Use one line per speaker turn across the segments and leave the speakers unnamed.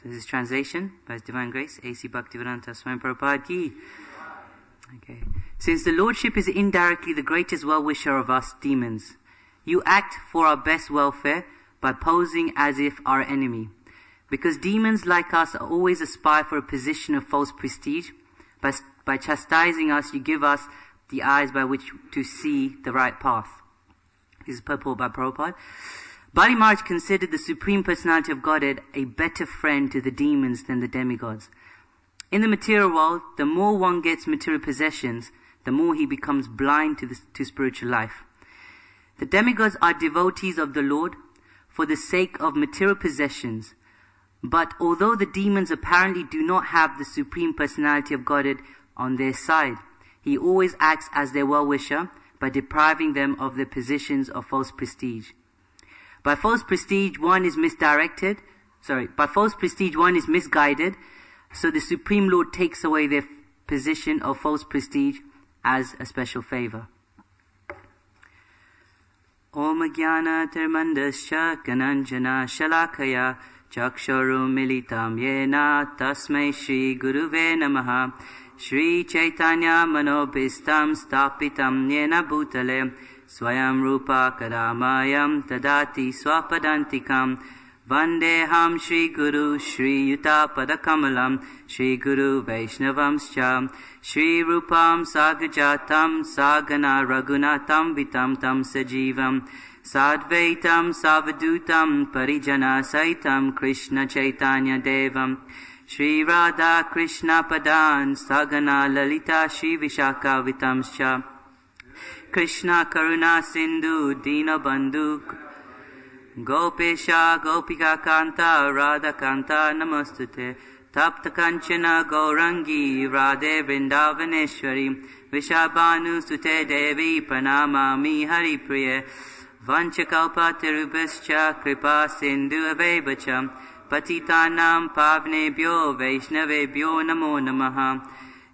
This is translation by His Divine Grace, A.C. Bhaktivedanta Swami Prabhupada Ki. Okay. Since the Lordship is indirectly the greatest well-wisher of us demons, you act for our best welfare by posing as if our enemy. Because demons like us always aspire for a position of false prestige, by chastising us, you give us the eyes by which to see the right path. This is purport by Prabhupada. Bali Maharaj considered the Supreme Personality of Godhead a better friend to the demons than the demigods. In the material world, the more one gets material possessions, the more he becomes blind to spiritual life. The demigods are devotees of the Lord for the sake of material possessions, but although the demons apparently do not have the Supreme Personality of Godhead on their side, he always acts as their well-wisher by depriving them of their positions of false prestige. By false prestige, one is misguided, so the Supreme Lord takes away their position of false prestige as a special favor. Om Jnana Tirmandasya Gananjana Shalakaya Chakshuru Militam Yena Tasmai Shri Guruve Namaha Shri Chaitanya Manobhistam Stapitam Yena Bhutale Swayam Rupa Kadamayam Tadati Swapadantikam Vandeham Shri Guru Shri Yuta Padakamalam Shri Guru Vaishnavamscha Shri Rupam Sagajatam Sagana Raghunatam Vitam Tam Sajivam Sadvaitam Savadutam Parijana Saitam Krishna Chaitanya Devam Shri Radha Krishna Padan Sagana Lalita Shri Vishaka Vitamscha Krishna Karuna Sindhu Dina Bandhu Gopesha Gopika Kanta Radha Kanta Namastute Tapta Kanchana Gaurangi Radhe Vrindavaneshwari Vishabhanu Sute Devi Pranamami Hari Priya Vanchakalpa Tirubhascha Kripa Sindhu Avebacha Patitanam Pavnebhyo Vaishnavebhyo Namo Namaha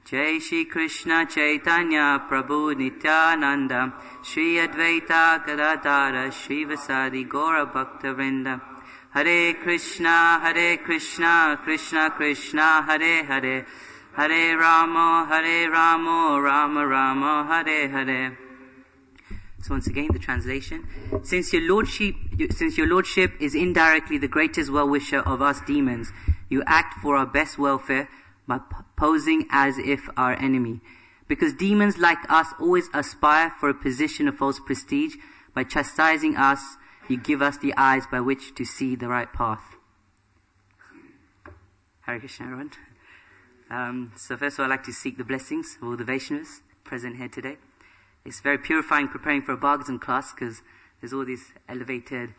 Jai Shri Krishna Chaitanya Prabhu Nityananda Shri Advaita Gadadhara Shri Vasadi Gaura Bhakta Vrinda Hare Krishna Krishna Krishna Hare Hare Hare Rama Rama Rama Hare Hare. So once again, the translation. Since your Lordship is indirectly the greatest well-wisher of us demons, you act for our best welfare by posing as if our enemy. Because demons like us always aspire for a position of false prestige, by chastising us, you give us the eyes by which to see the right path. Hare Krishna, everyone. So first of all, I'd like to seek the blessings of all the Vaishnavas present here today. It's very purifying preparing for a Bhagavatam class because there's all these elevated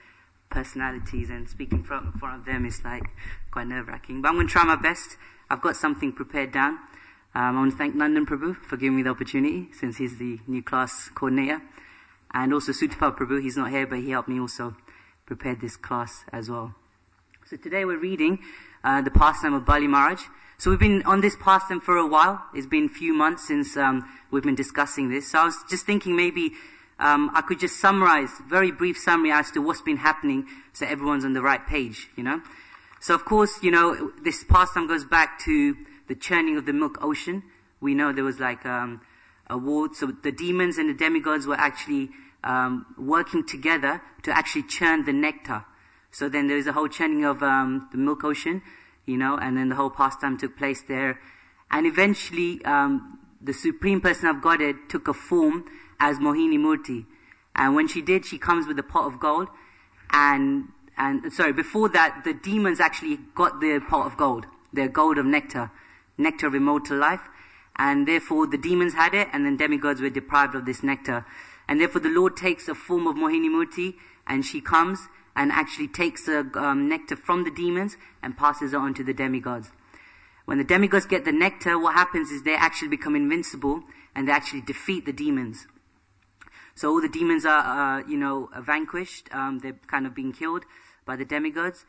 personalities and speaking in front of them is like quite nerve-wracking. But I'm going to try my best. I've got something prepared down. I want to thank Nandan Prabhu for giving me the opportunity since he's the new class coordinator. And also Sutapa Prabhu, he's not here but he helped me also prepare this class as well. So today we're reading the pastime of Bali Maharaj. So we've been on this pastime for a while. It's been a few months since we've been discussing this. So I was just thinking maybe I could just summarize, very brief summary as to what's been happening so everyone's on the right page, So of course, this pastime goes back to the churning of the milk ocean. We know there was like a war. So the demons and the demigods were actually working together to actually churn the nectar. So then there was a whole churning of the milk ocean, and then the whole pastime took place there. And eventually, the Supreme Person of Godhead took a form as Mohini Murti. And when she did, she comes with a pot of gold. Before that, the demons actually got their pot of gold, their gold of nectar of immortal life. And therefore, the demons had it, and then demigods were deprived of this nectar. And therefore, the Lord takes a form of Mohini Murti, and she comes and actually takes the nectar from the demons and passes it on to the demigods. When the demigods get the nectar, what happens is they actually become invincible and they actually defeat the demons. So all the demons are, vanquished. They're kind of being killed by the demigods.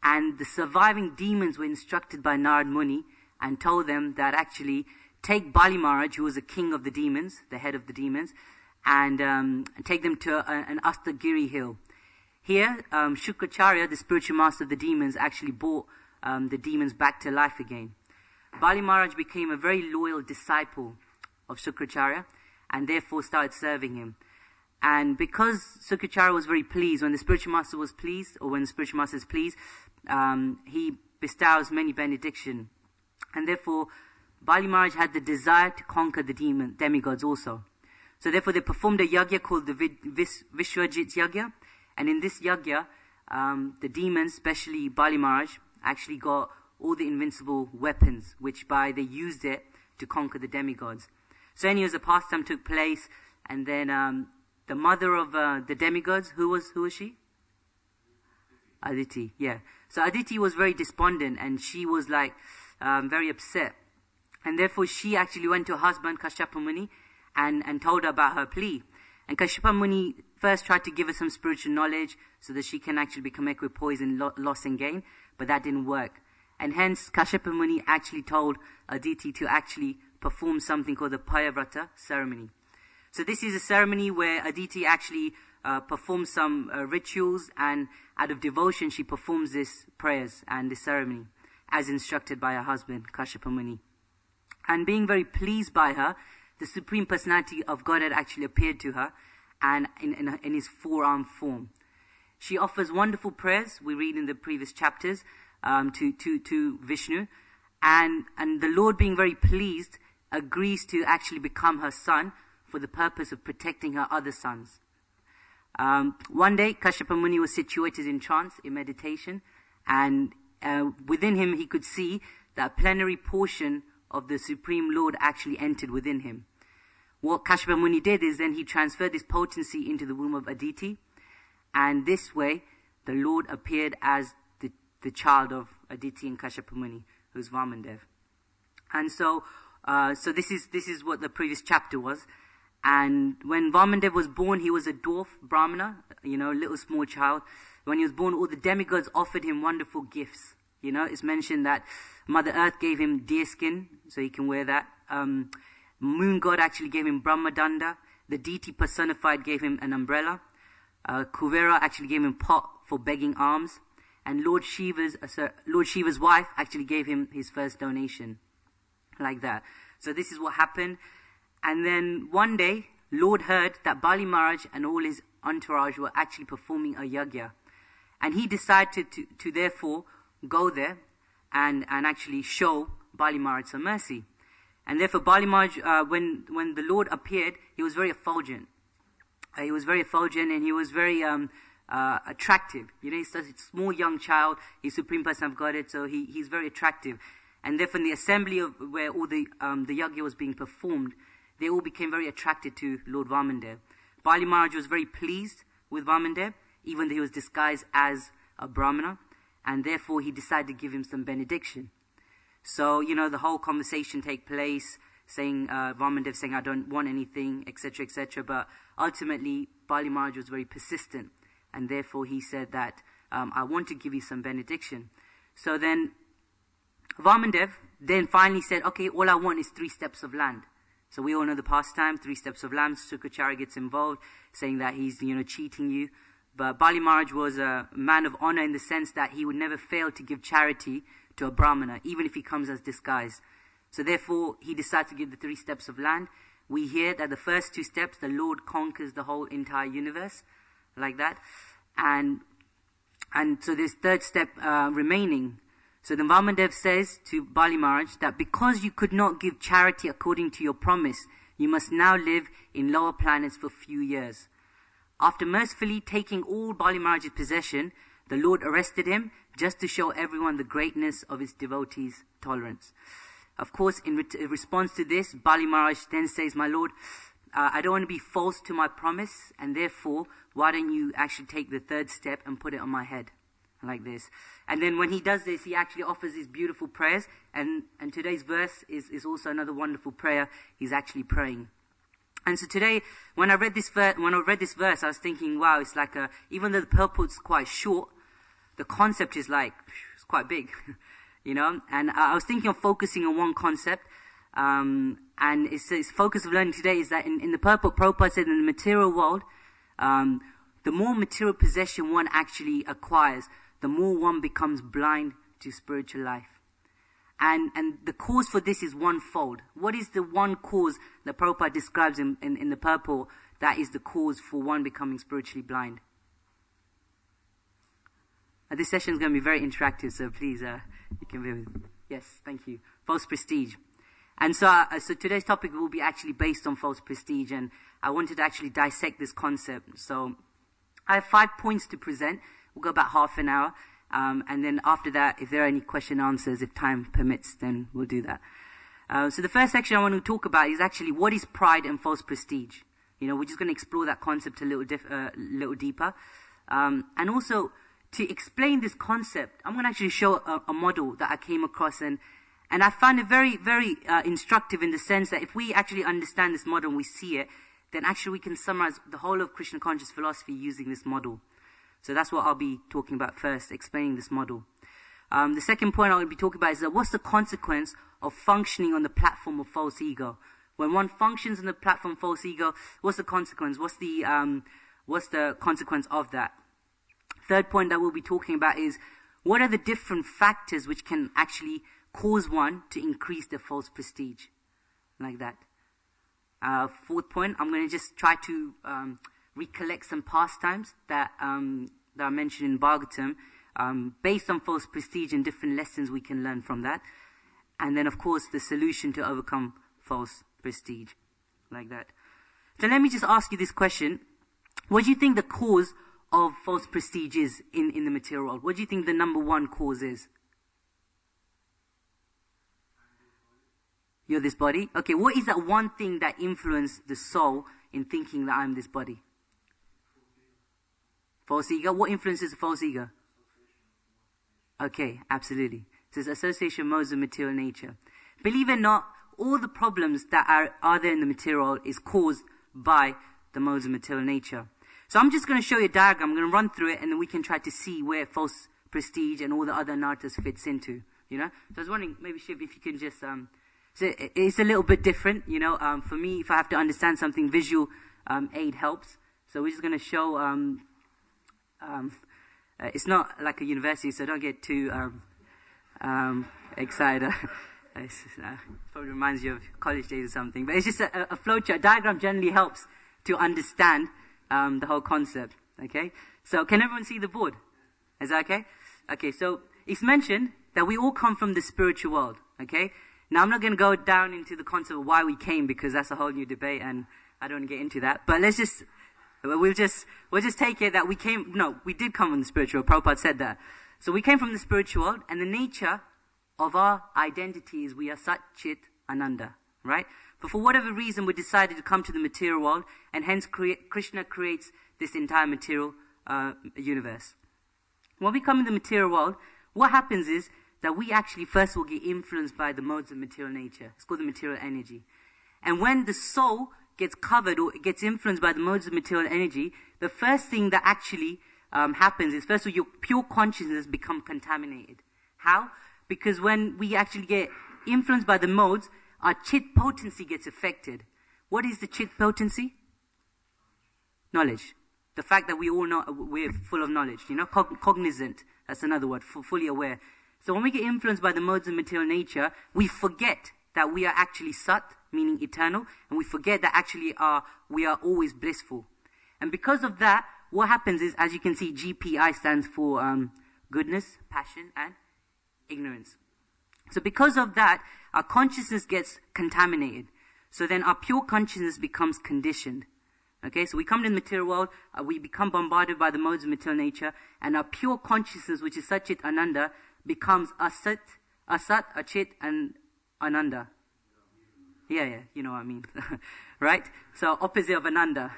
And the surviving demons were instructed by Narad Muni and told them that actually take Bali Maharaj, who was the king of the demons, the head of the demons, and take them to an Astagiri hill. Here, Shukracharya, the spiritual master of the demons, actually bought the demons back to life again. Bali Maharaj became a very loyal disciple of Shukracharya and therefore started serving him. And because Shukracharya was very pleased, when the spiritual master was pleased, or when the spiritual master is pleased, he bestows many benediction. And therefore, Bali Maharaj had the desire to conquer the demigods also. So therefore, they performed a yagya called the Vishwajit Yagya. And in this yagya, the demons, especially Bali Maharaj, actually got all the invincible weapons, which they used it to conquer the demigods. So anyways, the pastime took place, and then the mother of the demigods, who was she? Aditi, yeah. So Aditi was very despondent, and she was very upset. And therefore she actually went to her husband, Kashyapa Muni, and told her about her plea. And Kashyapa Muni first tried to give her some spiritual knowledge so that she can actually become equipoised in loss and gain, but that didn't work. And hence Kashyapa Muni actually told Aditi to actually perform something called the Payavrata ceremony. So this is a ceremony where Aditi actually performs some rituals, and out of devotion she performs this prayers and this ceremony as instructed by her husband, Kashyapa Muni. And being very pleased by her, the Supreme Personality of Godhead actually appeared to her, and in his four-armed form. She offers wonderful prayers, we read in the previous chapters, to Vishnu, and the Lord, being very pleased, agrees to actually become her son for the purpose of protecting her other sons. One day, Kashyapa Muni was situated in trance, in meditation, and within him he could see that plenary portion of the Supreme Lord actually entered within him. What Kashyapa Muni did is then he transferred this potency into the womb of Aditi, and this way the Lord appeared as the child of Aditi and Kashyapa Muni, who's Vamandev. And so this is what the previous chapter was. And when Vamandev was born, he was a dwarf Brahmana, little small child. When he was born, all the demigods offered him wonderful gifts. It's mentioned that Mother Earth gave him deer skin, so he can wear that. Moon God actually gave him Brahmadanda. The deity personified gave him an umbrella. Kuvera actually gave him pot for begging alms. And Lord Shiva's wife actually gave him his first donation. Like that. So this is what happened. And then one day, Lord heard that Bali Maharaj and all his entourage were actually performing a yagya. And he decided to therefore go there and actually show Bali Maharaj some mercy. And therefore Bali Maharaj, when the Lord appeared, he was very effulgent. He was very effulgent, and he was very attractive. He's such a small young child. He's Supreme Person of Godhead, so he's very attractive. And therefore in the assembly where all the yagya was being performed, they all became very attracted to Lord Vamandev. Bali Maharaj was very pleased with Vamandev, even though he was disguised as a Brahmana, and therefore he decided to give him some benediction. So, the whole conversation take place, saying, Vamandev saying, I don't want anything, etc., etc. But ultimately, Bali Maharaj was very persistent, and therefore he said that, I want to give you some benediction. So then, Vamandev then finally said, okay, all I want is 3 steps of land. So we all know the pastime, 3 steps of land. Shukracharya gets involved, saying that he's, cheating you. But Bali Maharaj was a man of honor in the sense that he would never fail to give charity to a Brahmana, even if he comes as disguised. So therefore, he decides to give the 3 steps of land. We hear that the first 2 steps, the Lord conquers the whole entire universe, like that. And so there's 3rd step remaining. So then Vamandev says to Bali Maharaj that because you could not give charity according to your promise, you must now live in lower planets for a few years. After mercifully taking all Bali Maharaj's possession, the Lord arrested him just to show everyone the greatness of his devotees' tolerance. Of course, in response to this, Bali Maharaj then says, my Lord, I don't want to be false to my promise, and therefore, why don't you actually take the 3rd step and put it on my head? Like this. And then when he does this, he actually offers these beautiful prayers, and today's verse is also another wonderful prayer he's actually praying. And so today, when I read this verse, I was thinking, wow, it's like even though the purport's quite short, the concept is it's quite big, and I was thinking of focusing on one concept, and its focus of learning today is that in the purport, Prabhupada said in the material world, the more material possession one actually acquires, the more one becomes blind to spiritual life. And the cause for this is one-fold. What is the one cause that Prabhupada describes in the purple that is the cause for one becoming spiritually blind? This session is going to be very interactive, so please, you can be with. Yes, thank you. False prestige. And so today's topic will be actually based on false prestige, and I wanted to actually dissect this concept. So I have 5 points to present. We'll go about half an hour, and then after that, if there are any question answers, if time permits, then we'll do that. So the first section I want to talk about is actually what is pride and false prestige. We're just going to explore that concept a little deeper, and also to explain this concept, I'm going to actually show a model that I came across, and I find it very, very instructive in the sense that if we actually understand this model and we see it, then actually we can summarize the whole of Krishna conscious philosophy using this model. So that's what I'll be talking about first, explaining this model. The second point I'll be talking about is that what's the consequence of functioning on the platform of false ego? When one functions on the platform of false ego, what's the consequence? What's the consequence of that? Third point that we'll be talking about is what are the different factors which can actually cause one to increase their false prestige, like that. Fourth point, I'm going to just try to recollect some pastimes that are mentioned in Bhagavatam, based on false prestige and different lessons we can learn from that. And then, of course, the solution to overcome false prestige, like that. So let me just ask you this question. What do you think the cause of false prestige is in the material world? What do you think the number one cause is? You're this body? Okay, what is that one thing that influenced the soul in thinking that I'm this body? False ego? What influences the false ego? Okay, absolutely. So it's association modes of material nature. Believe it or not, all the problems that are there in the material world is caused by the modes of material nature. So I'm just going to show you a diagram. I'm going to run through it, and then we can try to see where false prestige and all the other narrative fits into, So I was wondering, maybe Shiv, if you can just, so it's a little bit different, for me, if I have to understand something, visual aid helps. So we're just going to show, it's not like a university, so don't get too excited. It probably reminds you of college days or something. But it's just a flowchart. A diagram generally helps to understand the whole concept. Okay? So can everyone see the board? Is that okay? Okay, so it's mentioned that we all come from the spiritual world. Okay? Now I'm not going to go down into the concept of why we came, because that's a whole new debate and I don't want to get into that. But we'll just take it that we did come from the spiritual world. Prabhupada said that. So we came from the spiritual world, and the nature of our identity is we are Sat, Chit, Ananda, right? But for whatever reason, we decided to come to the material world, and hence Krishna creates this entire material universe. When we come in the material world, what happens is that we actually first will get influenced by the modes of material nature. It's called the material energy. And when the soul gets covered or gets influenced by the modes of material energy, the first thing that actually happens is, first of all, your pure consciousness become contaminated. How? Because when we actually get influenced by the modes, our chit potency gets affected. What is the chit potency? Knowledge. The fact that we all know, we're full of knowledge, cognizant, that's another word, fully aware. So when we get influenced by the modes of material nature, we forget that we are actually Sat, meaning eternal, and we forget that actually we are always blissful. And because of that, what happens is, as you can see, GPI stands for goodness, passion, and ignorance. So because of that, our consciousness gets contaminated. So then our pure consciousness becomes conditioned. Okay, so we come to the material world, we become bombarded by the modes of material nature, and our pure consciousness, which is Sat, Chit, Ananda, becomes Asat, Achit, and Ananda. Yeah, you know what I mean. Right? So opposite of Ananda.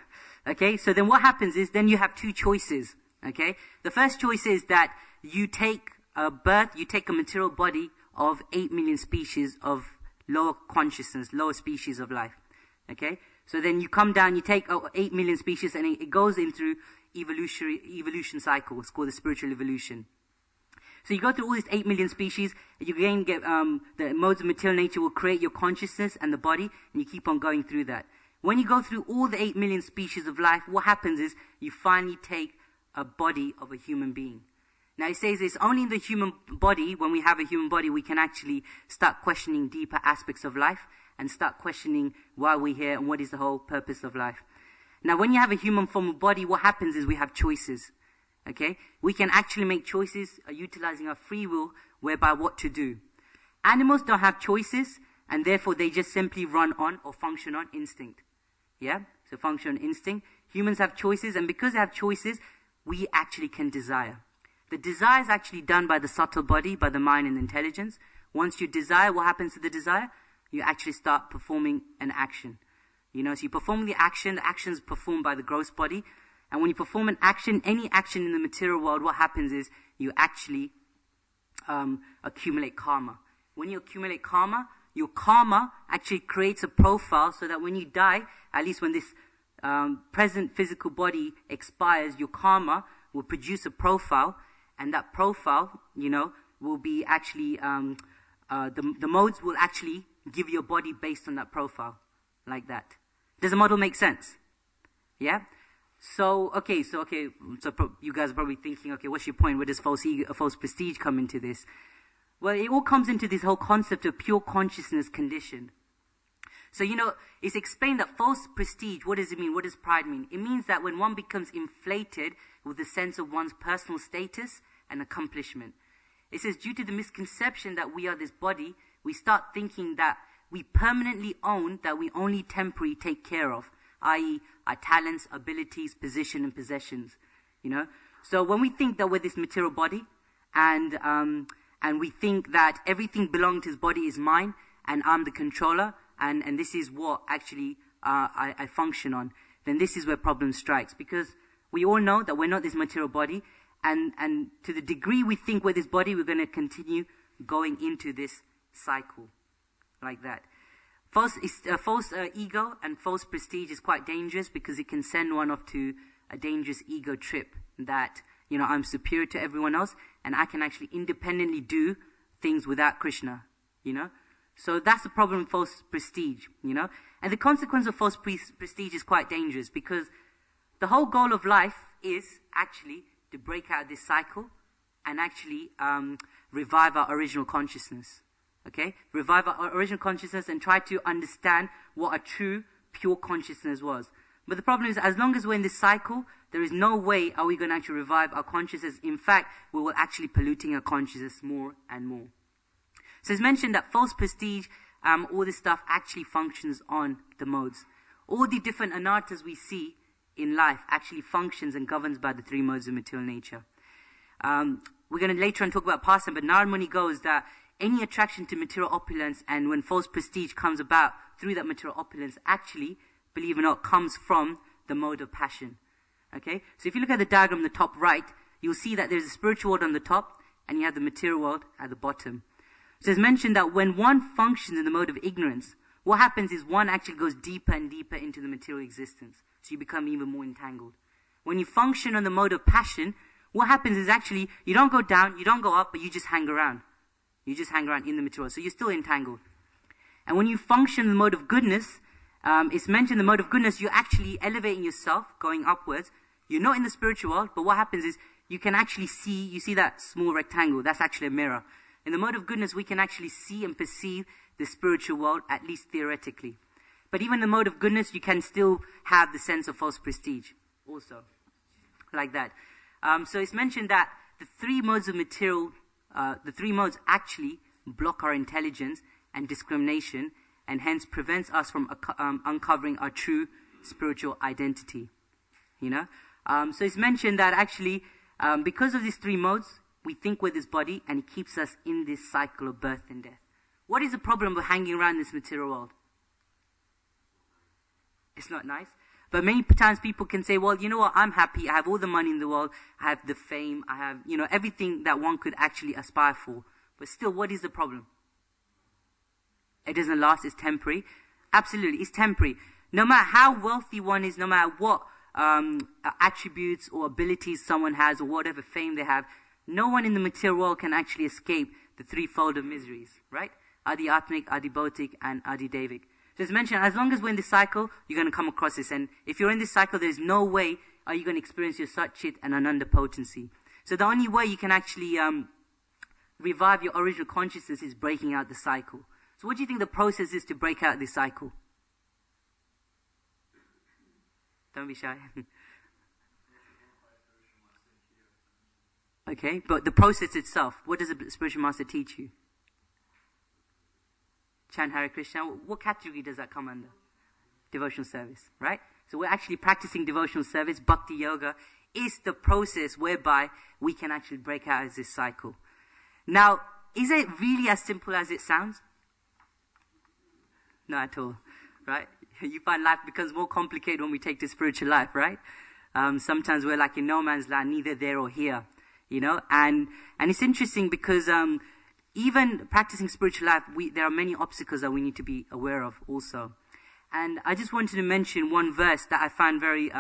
Okay, so then what happens is, then you have two choices. Okay, the first choice is that you take a material body of 8 million species of lower consciousness, lower species of life. Okay, so then you come down, you take 8 million species, and it goes in through evolution cycle. It's called the spiritual evolution. So you go through all these 8 million species, and you again get, the modes of material nature will create your consciousness and the body, and you keep on going through that. When you go through all the 8 million species of life, what happens is you finally take a body of a human being. Now it says it's only in the human body, when we have a human body, we can actually start questioning deeper aspects of life and start questioning why we're here and what is the whole purpose of life. Now when you have a human form of body, what happens is we have choices. Okay? We can actually make choices utilizing our free will whereby what to do. Animals don't have choices, and therefore they just simply run on or function on instinct. Yeah? So function on instinct. Humans have choices, and because they have choices, we actually can desire. The desire is actually done by the subtle body, by the mind and intelligence. Once you desire, what happens to the desire? You actually start performing an action. So you perform the action is performed by the gross body. And when you perform an action, any action in the material world, what happens is you actually accumulate karma. When you accumulate karma, your karma actually creates a profile so that when you die, at least when this present physical body expires, your karma will produce a profile, and that profile, will be actually, the modes will actually give your body based on that profile, like that. Does the model make sense? Yeah? So you guys are probably thinking, okay, what's your point? Where does false prestige come into this? Well, it all comes into this whole concept of pure consciousness condition. So, it's explained that false prestige, what does it mean? What does pride mean? It means that when one becomes inflated with the sense of one's personal status and accomplishment. It says, due to the misconception that we are this body, we start thinking that we permanently own that we only temporarily take care of, i.e. our talents, abilities, position, and possessions. So when we think that we're this material body, and we think that everything belonging to this body is mine, and I'm the controller, and this is what actually I function on, then this is where problem strikes. Because we all know that we're not this material body, and to the degree we think we're this body, we're going to continue going into this cycle like that. False ego and false prestige is quite dangerous because it can send one off to a dangerous ego trip that, I'm superior to everyone else and I can actually independently do things without Krishna, So that's the problem with false prestige, And the consequence of false prestige is quite dangerous because the whole goal of life is actually to break out of this cycle and actually revive our original consciousness. Okay? Revive our original consciousness and try to understand what a true, pure consciousness was. But the problem is, as long as we're in this cycle, there is no way are we going to actually revive our consciousness. In fact, we will actually polluting our consciousness more and more. So it's mentioned that false prestige, all this stuff actually functions on the modes. All the different anarthas we see in life actually functions and governs by the three modes of material nature. We're going to later on talk about pastime, but Narad Muni goes that any attraction to material opulence and when false prestige comes about through that material opulence actually, believe it or not, comes from the mode of passion. Okay? So if you look at the diagram on the top right, you'll see that there's a spiritual world on the top and you have the material world at the bottom. So it's mentioned that when one functions in the mode of ignorance, what happens is one actually goes deeper and deeper into the material existence. So you become even more entangled. When you function on the mode of passion, what happens is actually you don't go down, you don't go up, but you just hang around. You just hang around in the material. So you're still entangled. And when you function in the mode of goodness, it's mentioned the mode of goodness, you're actually elevating yourself, going upwards. You're not in the spiritual world, but what happens is you can actually see, you see that small rectangle, that's actually a mirror. In the mode of goodness, we can actually see and perceive the spiritual world, at least theoretically. But even in the mode of goodness, you can still have the sense of false prestige also, like that. So it's mentioned that the three modes of material, the three modes actually block our intelligence and discrimination and hence prevents us from uncovering our true spiritual identity. So it's mentioned that actually because of these three modes, we think we're this body and it keeps us in this cycle of birth and death. What is the problem with hanging around this material world? It's not nice. But many times people can say, well, you know what, I'm happy, I have all the money in the world, I have the fame, I have, everything that one could actually aspire for. But still, what is the problem? It doesn't last, it's temporary. Absolutely, it's temporary. No matter how wealthy one is, no matter what attributes or abilities someone has or whatever fame they have, no one in the material world can actually escape the threefold of miseries, right? Adi Atmic, Adi Bautik, and Adi Devic. So it's mentioned, as long as we're in this cycle, you're going to come across this. And if you're in this cycle, there's no way are you going to experience your Satchit and Ananda potency. So the only way you can actually revive your original consciousness is breaking out the cycle. So what do you think the process is to break out this cycle? Don't be shy. Okay, but the process itself, what does a spiritual master teach you? Chant Hare Krishna, what category does that come under? Devotional service, right? So we're actually practicing devotional service. Bhakti yoga is the process whereby we can actually break out of this cycle. Now, is it really as simple as it sounds? Not at all, right? You find life becomes more complicated when we take to spiritual life, right? Sometimes we're like in no man's land, neither there or here, you know? And it's interesting because even practicing spiritual life, there are many obstacles that we need to be aware of also. And I just wanted to mention one verse that I find very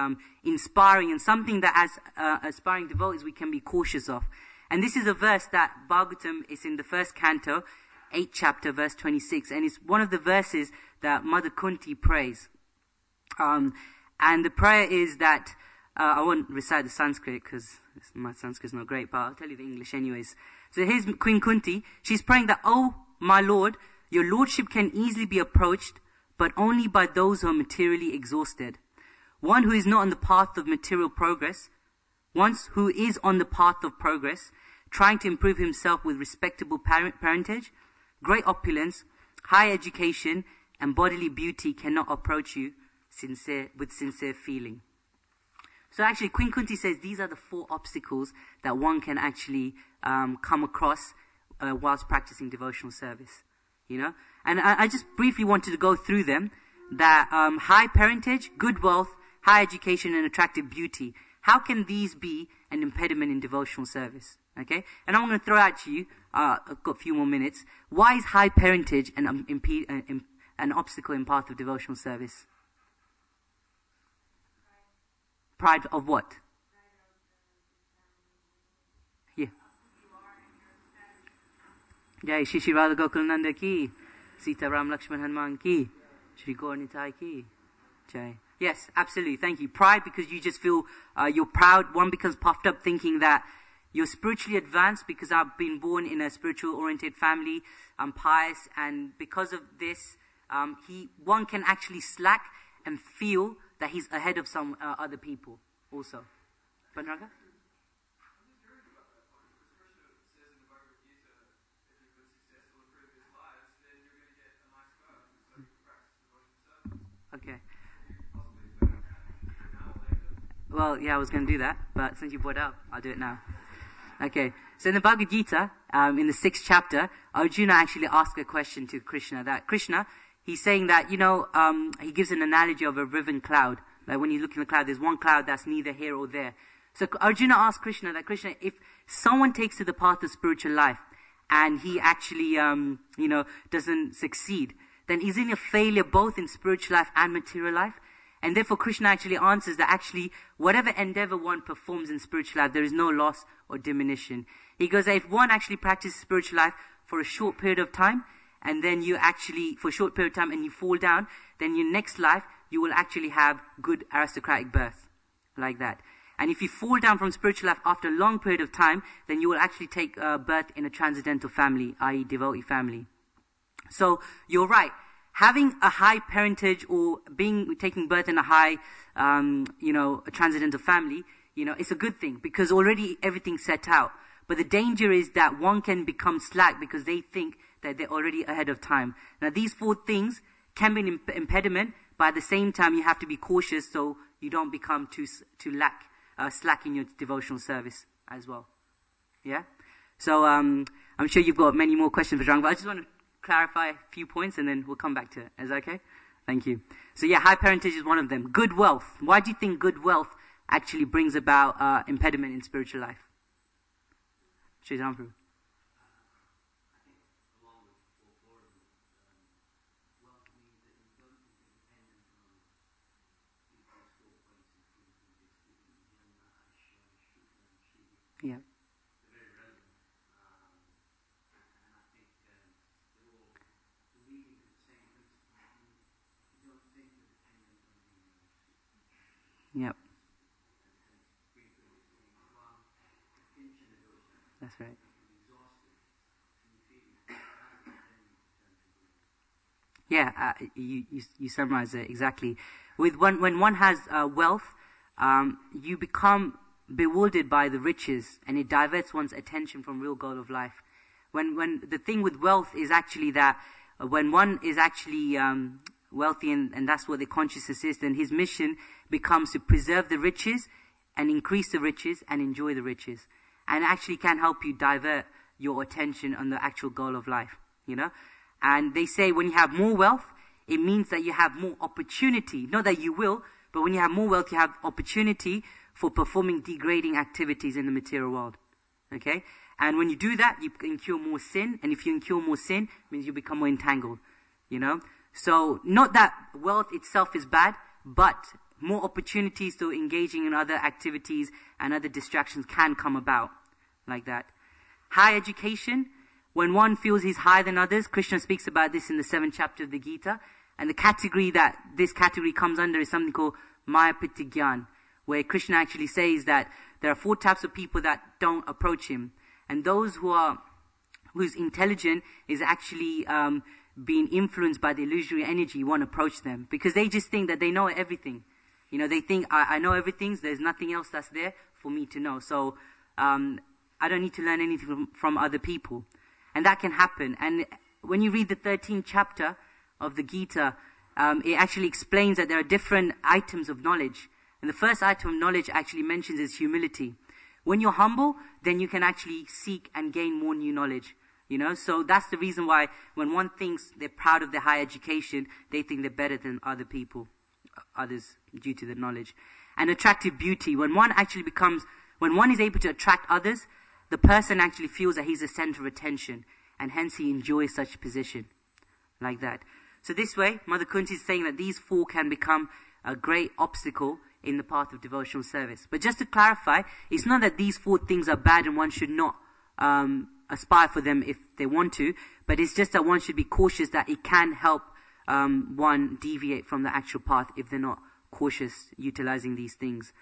inspiring and something that as aspiring devotees we can be cautious of. And this is a verse that Bhagavatam is in the first canto, 8th chapter, verse 26. And it's one of the verses that Mother Kunti prays. And the prayer is that, I won't recite the Sanskrit because my Sanskrit is not great, but I'll tell you the English anyways. So here's Queen Kunti. She's praying that, "Oh, my Lord, your Lordship can easily be approached, but only by those who are materially exhausted. One who is not on the path of material progress, one who is on the path of progress, trying to improve himself with respectable parentage, great opulence, high education, and bodily beauty cannot approach you with sincere feeling." So actually, Queen Kunti says these are the 4 obstacles that one can actually come across whilst practicing devotional service. You know, and I just briefly wanted to go through them. That high parentage, good wealth, high education, and attractive beauty. How can these be an impediment in devotional service? Okay, and I'm going to throw out to you. I've got a few more minutes. Why is high parentage an obstacle in path of devotional service? Pride of what? Yeah. Jai Shri Shri Radha Gokulananda ki, Sita Ram Lakshman Hanuman ki, Shri Gaur Nitai ki, Jai. Yes, absolutely. Thank you. Pride, because you just feel you're proud. One becomes puffed up thinking that you're spiritually advanced because I've been born in a spiritual oriented family. I'm pious, and because of this, one can actually slack and feel that he's ahead of some other people also. Panraga? Okay. Well, yeah, I was going to do that, but since you brought it up, I'll do it now. Okay, so in the Bhagavad Gita, in the 6th chapter, Arjuna actually asked a question to Krishna, that Krishna, he's saying that, you know, he gives an analogy of a riven cloud. Like when you look in the cloud, there's one cloud that's neither here or there. So Arjuna asked Krishna that, Krishna, if someone takes to the path of spiritual life and he actually, you know, doesn't succeed, then isn't a failure both in spiritual life and material life? And therefore Krishna actually answers that actually whatever endeavor one performs in spiritual life, there is no loss or diminution. He goes that if one actually practices spiritual life for a short period of time, and then you actually, for a short period of time, and you fall down, then your next life, you will actually have good aristocratic birth. Like that. And if you fall down from spiritual life after a long period of time, then you will actually take birth in a transcendental family, i.e. devotee family. So, you're right. Having a high parentage or taking birth in a high, you know, a transcendental family, you know, it's a good thing because already everything's set out. But the danger is that one can become slack because they think that they're already ahead of time. Now, these 4 things can be an impediment, but at the same time, you have to be cautious so you don't become too slack in your devotional service as well. Yeah? So, I'm sure you've got many more questions for Zhang, but I just want to clarify a few points and then we'll come back to it. Is that okay? Thank you. So yeah, high parentage is one of them. Good wealth. Why do you think good wealth actually brings about impediment in spiritual life? Shri Ramprabhu. Yeah. Yep. That's right. Yeah, you summarize it exactly. When one has wealth, you become bewildered by the riches, and it diverts one's attention from real goal of life. When the thing with wealth is actually that when one is actually wealthy, and that's what the consciousness is, then his mission becomes to preserve the riches and increase the riches and enjoy the riches, and actually can help you divert your attention on the actual goal of life, you know. And they say when you have more wealth, it means that you have more opportunity. Not that you will, but when you have more wealth, you have opportunity for performing degrading activities in the material world. Okay? And when you do that, you incur more sin. And if you incur more sin, it means you become more entangled. You know? So, not that wealth itself is bad, but more opportunities to engaging in other activities and other distractions can come about like that. High education. When one feels he's higher than others, Krishna speaks about this in the 7th chapter of the Gita. And the category that this category comes under is something called Maya Pitti Gyan, where Krishna actually says that there are 4 types of people that don't approach him. And those whose intelligence is actually being influenced by the illusory energy, won't approach them. Because they just think that they know everything. You know, they think, I know everything, so there's nothing else that's there for me to know. So I don't need to learn anything from other people. And that can happen. And when you read the 13th chapter of the Gita, it actually explains that there are different items of knowledge. And the first item of knowledge actually mentions is humility. When you're humble, then you can actually seek and gain more new knowledge. You know, so that's the reason why when one thinks they're proud of their high education, they think they're better than other people, others, due to the knowledge. And attractive beauty. When one is able to attract others, the person actually feels that he's the center of attention, and hence he enjoys such a position, like that. So this way, Mother Kunti is saying that these 4 can become a great obstacle in the path of devotional service. But just to clarify, it's not that these 4 things are bad and one should not aspire for them if they want to, but it's just that one should be cautious that it can help one deviate from the actual path if they're not cautious utilizing these things.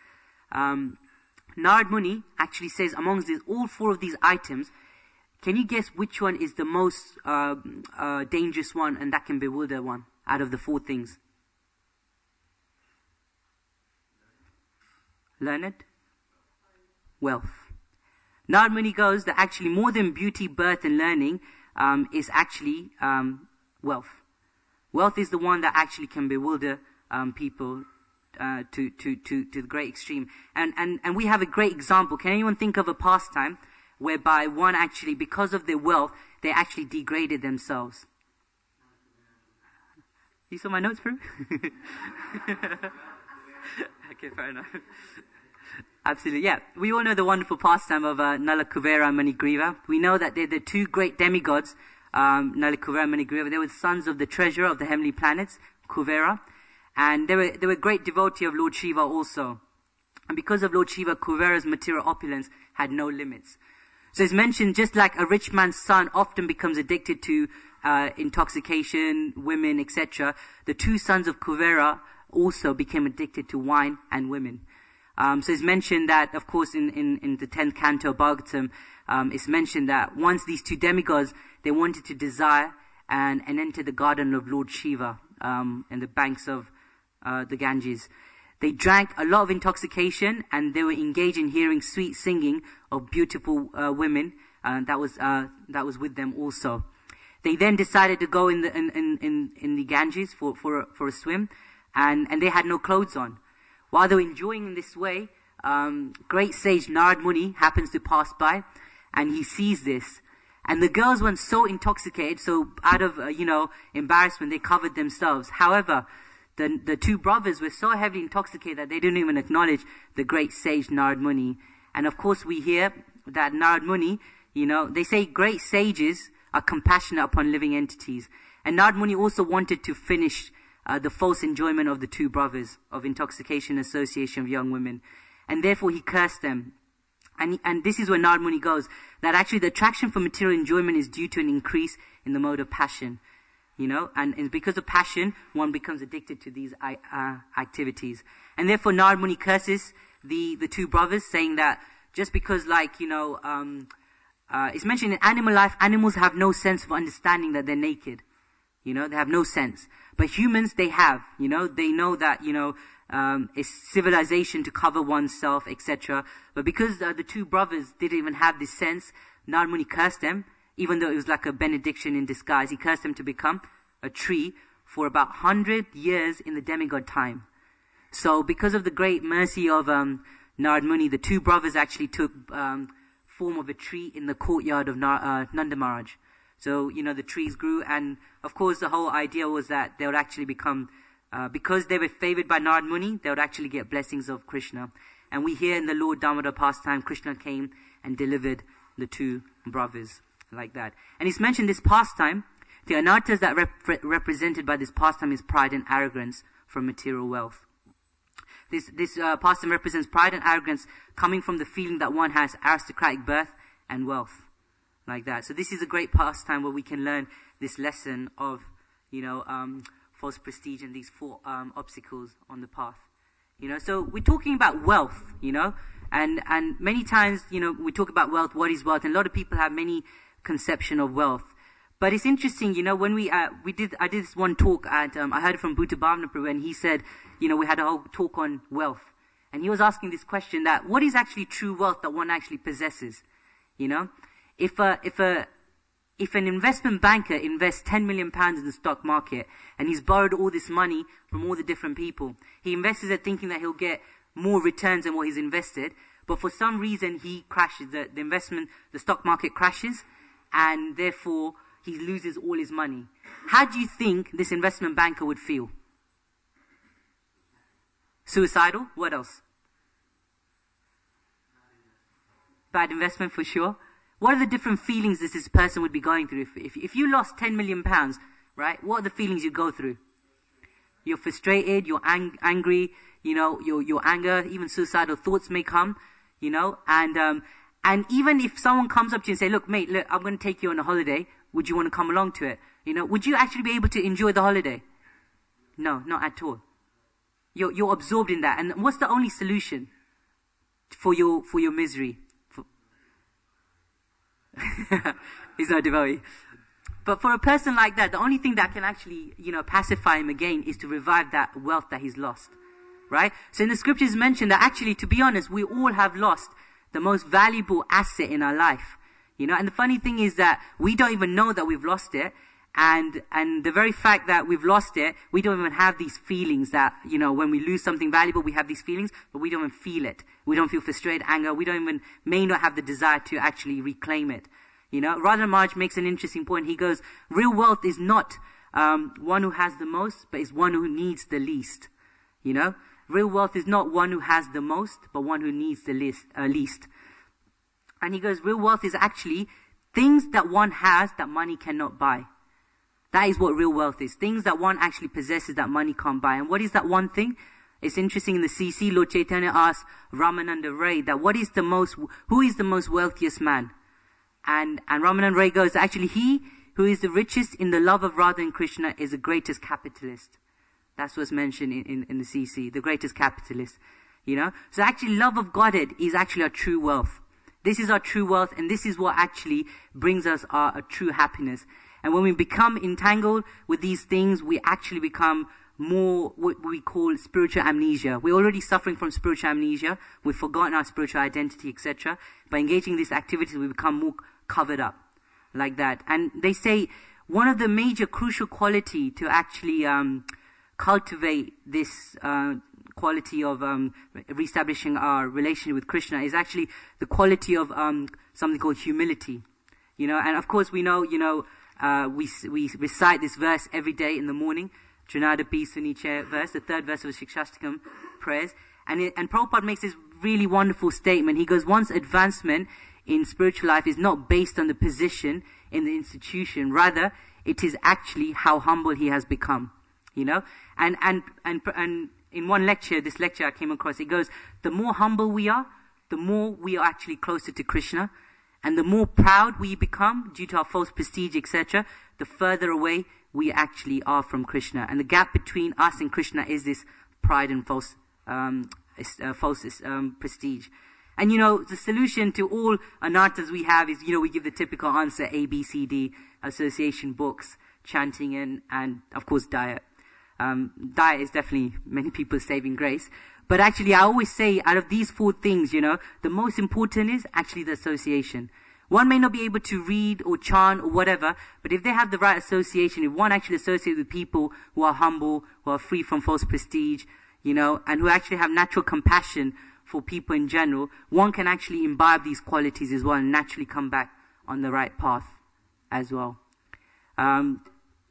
Narad Muni actually says amongst all 4 of these items, can you guess which one is the most dangerous one and that can bewilder one out of the 4 things? Learned? Wealth. Narad Muni goes that actually more than beauty, birth and learning is actually wealth. Wealth is the one that actually can bewilder people to the great extreme. And we have a great example. Can anyone think of a pastime whereby one actually, because of their wealth, they actually degraded themselves? You saw my notes, bro? Okay, fair enough. Absolutely, yeah. We all know the wonderful pastime of Nala Kuvera and Manigriva. We know that they're the 2 great demigods, Nala Kuvera and Manigriva. They were the sons of the treasurer of the heavenly planets, Kuvera. And they were a great devotee of Lord Shiva also. And because of Lord Shiva, Kuvera's material opulence had no limits. So it's mentioned just like a rich man's son often becomes addicted to intoxication, women, etc. The 2 sons of Kuvera also became addicted to wine and women. So it's mentioned that, of course, in the 10th canto of Bhagavatam, it's mentioned that once these 2 demigods, they wanted to desire and enter the garden of Lord Shiva in the banks of the Ganges. They drank a lot of intoxication and they were engaged in hearing sweet singing of beautiful women that was with them also. They then decided to go in the Ganges for a swim, and they had no clothes on. While they were enjoying in this way, great sage Narad Muni happens to pass by, and he sees this. And the girls went so intoxicated, so out of embarrassment, they covered themselves. However, the 2 brothers were so heavily intoxicated that they didn't even acknowledge the great sage Narad Muni. And of course, we hear that Narad Muni, they say great sages are compassionate upon living entities. And Narad Muni also wanted to finish the false enjoyment of the 2 brothers of intoxication association of young women. And therefore he cursed them. And this is where Narad Muni goes, that actually the attraction for material enjoyment is due to an increase in the mode of passion. And because of passion, one becomes addicted to these activities. And therefore Narad Muni curses the 2 brothers, saying that just because it's mentioned in animal life, animals have no sense of understanding that they're naked. They have no sense. But humans, they have, they know that, it's civilization to cover oneself, etc. But because the two brothers didn't even have this sense, Nard Muni cursed them, even though it was like a benediction in disguise. He cursed them to become a tree for about 100 years in the demigod time. So because of the great mercy of Nard Muni, the two brothers actually took form of a tree in the courtyard of Nanda Maharaj. So, the trees grew, and of course the whole idea was that they would actually become, because they were favored by Nard Muni, they would actually get blessings of Krishna. And we hear in the Lord Damodar pastime, Krishna came and delivered the two brothers like that. And it's mentioned this pastime, the anarthas that represented by this pastime is pride and arrogance from material wealth. This pastime represents pride and arrogance coming from the feeling that one has aristocratic birth and wealth. Like that. So this is a great pastime where we can learn this lesson of, false prestige and these four obstacles on the path. So we're talking about wealth, and many times, we talk about wealth, what is wealth, and a lot of people have many conception of wealth. But it's interesting, when I did this one talk at, I heard it from Bhuta Bhavana Prabhu, and he said, we had a whole talk on wealth. And he was asking this question that, what is actually true wealth that one actually possesses? If an investment banker invests 10 million pounds in the stock market and he's borrowed all this money from all the different people, he invests it thinking that he'll get more returns than what he's invested, but for some reason he crashes, the stock market crashes, and therefore he loses all his money. How do you think this investment banker would feel? Suicidal? What else? Bad investment for sure. What are the different feelings this person would be going through? If you lost 10 million pounds, right, what are the feelings you go through? You're frustrated, you're angry, your anger, even suicidal thoughts may come, and even if someone comes up to you and say, look, mate, I'm going to take you on a holiday, would you want to come along to it? Would you actually be able to enjoy the holiday? No, not at all. You're absorbed in that. And what's the only solution for your misery? He's not a devotee. But for a person like that, the only thing that can actually, pacify him again is to revive that wealth that he's lost. Right? So in the scriptures mentioned that actually, to be honest, we all have lost the most valuable asset in our life. And the funny thing is that we don't even know that we've lost it. And the very fact that we've lost it, we don't even have these feelings that, when we lose something valuable, we have these feelings, but we don't even feel it. We don't feel frustrated, anger. We may not have the desire to actually reclaim it. Radha Maharaj makes an interesting point. He goes, real wealth is not, one who has the most, but is one who needs the least. Real wealth is not one who has the most, but one who needs the least. And he goes, real wealth is actually things that one has that money cannot buy. That is what real wealth is. Things that one actually possesses that money can't buy. And what is that one thing? It's interesting in the CC, Lord Chaitanya asks Ramananda Ray that who is the most wealthiest man? And Ramananda Ray goes, actually he who is the richest in the love of Radha and Krishna is the greatest capitalist. That's what's mentioned in the CC, the greatest capitalist. So actually love of Godhead is actually our true wealth. This is our true wealth, and this is what actually brings us our true happiness. And when we become entangled with these things, we actually become more what we call spiritual amnesia. We're already suffering from spiritual amnesia. We've forgotten our spiritual identity, etc. By engaging in these activities, we become more covered up like that. And they say one of the major crucial quality to actually cultivate this quality of reestablishing our relationship with Krishna is actually the quality of something called humility. And of course we know, we recite this verse every day in the morning, Trinadapi Suniche verse, the third verse of the Shikshashtakam prayers. And Prabhupada makes this really wonderful statement. He goes, one's advancement in spiritual life is not based on the position in the institution. Rather, it is actually how humble he has become. And in one lecture, this lecture I came across, it goes, the more humble we are, the more we are actually closer to Krishna. And the more proud we become due to our false prestige, etc., the further away we actually are from Krishna. And the gap between us and Krishna is this pride and false prestige. And the solution to all anarthas we have is, we give the typical answer: A, B, C, D, association, books, chanting, and of course diet. Diet is definitely many people's saving grace. But actually, I always say, out of these 4 things, the most important is actually the association. One may not be able to read or chant or whatever, but if they have the right association, if one actually associates with people who are humble, who are free from false prestige, and who actually have natural compassion for people in general, one can actually imbibe these qualities as well and naturally come back on the right path as well. I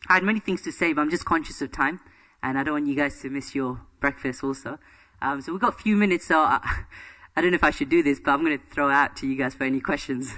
had many things to say, but I'm just conscious of time, and I don't want you guys to miss your breakfast also. So we've got a few minutes, so I don't know if I should do this, but I'm going to throw out to you guys for any questions.